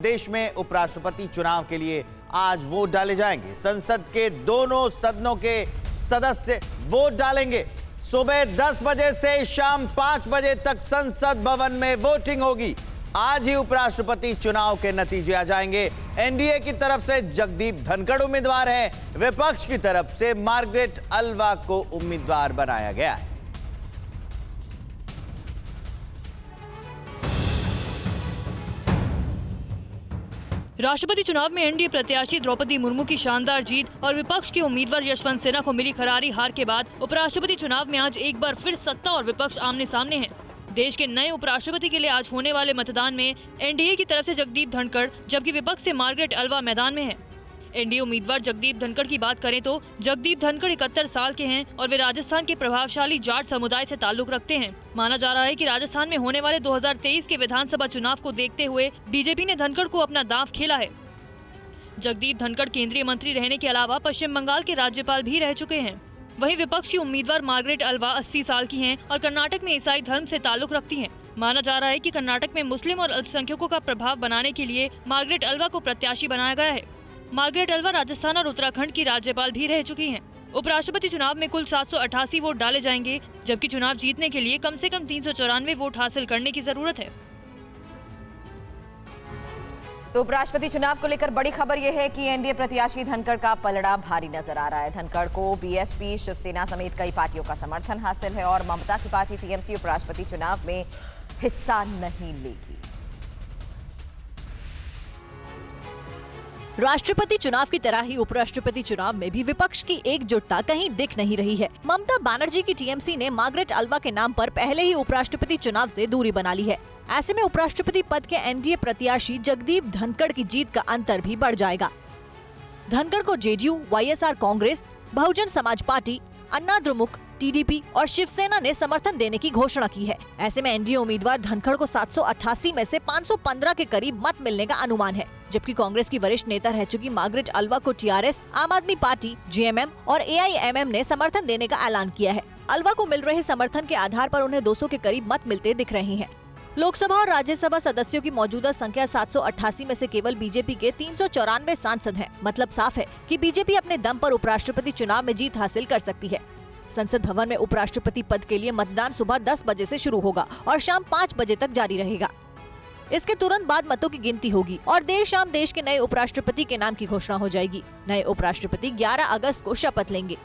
देश में उपराष्ट्रपति चुनाव के लिए आज वोट डाले जाएंगे। संसद के दोनों सदनों के सदस्य वोट डालेंगे। सुबह 10 बजे से शाम 5 बजे तक संसद भवन में वोटिंग होगी। आज ही उपराष्ट्रपति चुनाव के नतीजे आ जाएंगे। एनडीए की तरफ से जगदीप धनखड़ उम्मीदवार हैं, विपक्ष की तरफ से मार्गरेट अल्वा को उम्मीदवार बनाया गया है। राष्ट्रपति चुनाव में एनडीए प्रत्याशी द्रौपदी मुर्मू की शानदार जीत और विपक्ष के उम्मीदवार यशवंत सिन्हा को मिली करारी हार के बाद उपराष्ट्रपति चुनाव में आज एक बार फिर सत्ता और विपक्ष आमने सामने हैं। देश के नए उपराष्ट्रपति के लिए आज होने वाले मतदान में एनडीए की तरफ से जगदीप धनखड़ जबकि विपक्ष से मार्गरेट अल्वा मैदान में है। एनडीए उम्मीदवार जगदीप धनखड़ की बात करें तो जगदीप धनखड़ 71 साल के हैं और वे राजस्थान के प्रभावशाली जाट समुदाय से ताल्लुक रखते हैं। माना जा रहा है कि राजस्थान में होने वाले 2023 के विधानसभा चुनाव को देखते हुए बीजेपी ने धनखड़ को अपना दांव खेला है। जगदीप धनखड़ केंद्रीय मंत्री रहने के अलावा पश्चिम बंगाल के राज्यपाल भी रह चुके हैं। वहीं विपक्ष की उम्मीदवार मार्गरेट अल्वा 80 साल की हैं और कर्नाटक में ईसाई धर्म से ताल्लुक रखती हैं। माना जा रहा है कि कर्नाटक में मुस्लिम और अल्पसंख्यकों का प्रभाव बनाने के लिए मार्गरेट अल्वा को प्रत्याशी बनाया गया है। मार्गरेट अल्वा राजस्थान और उत्तराखंड की राज्यपाल भी रह चुकी हैं। उपराष्ट्रपति चुनाव में कुल 788 वोट डाले जाएंगे, जबकि चुनाव जीतने के लिए कम से कम 394 वोट हासिल करने की जरूरत है। तो उपराष्ट्रपति चुनाव को लेकर बड़ी खबर यह है कि एनडीए प्रत्याशी धनखड़ का पलड़ा भारी नजर आ रहा है। धनखड़ को बीएसपी, शिवसेना समेत कई पार्टियों का समर्थन हासिल है और ममता की पार्टी टीएमसी उपराष्ट्रपति चुनाव में हिस्सा नहीं लेगी। राष्ट्रपति चुनाव की तरह ही उपराष्ट्रपति चुनाव में भी विपक्ष की एकजुटता कहीं दिख नहीं रही है। ममता बनर्जी की टीएमसी ने मार्गरेट अल्वा के नाम पर पहले ही उपराष्ट्रपति चुनाव से दूरी बना ली है। ऐसे में उपराष्ट्रपति पद के एनडीए प्रत्याशी जगदीप धनखड़ की जीत का अंतर भी बढ़ जाएगा। धनखड़ को JDU, YSR Congress, Bahujan Samaj party, अन्ना द्रमुक, टीडीपी और शिवसेना ने समर्थन देने की घोषणा की है। ऐसे में एनडीए उम्मीदवार धनखड़ को 788 में से 515 के करीब मत मिलने का अनुमान है, जबकि कांग्रेस की वरिष्ठ नेता रह चुकी मार्गरेट अल्वा को टीआरएस, आम आदमी पार्टी, जेएमएम और एआईएमएम ने समर्थन देने का ऐलान किया है। अल्वा को मिल रहे समर्थन के आधार पर उन्हें 200 के करीब मत मिलते दिख रहे हैं। लोकसभा और राज्यसभा सदस्यों की मौजूदा संख्या 788 में से केवल बीजेपी के 394 सांसद हैं। मतलब साफ है कि बीजेपी अपने दम पर उपराष्ट्रपति चुनाव में जीत हासिल कर सकती है। संसद भवन में उपराष्ट्रपति पद के लिए मतदान सुबह 10 बजे से शुरू होगा और शाम 5 बजे तक जारी रहेगा। इसके तुरंत बाद मतों की गिनती होगी और देर शाम देश के नए उपराष्ट्रपति के नाम की घोषणा हो जाएगी। नए उपराष्ट्रपति 11 अगस्त को शपथ लेंगे।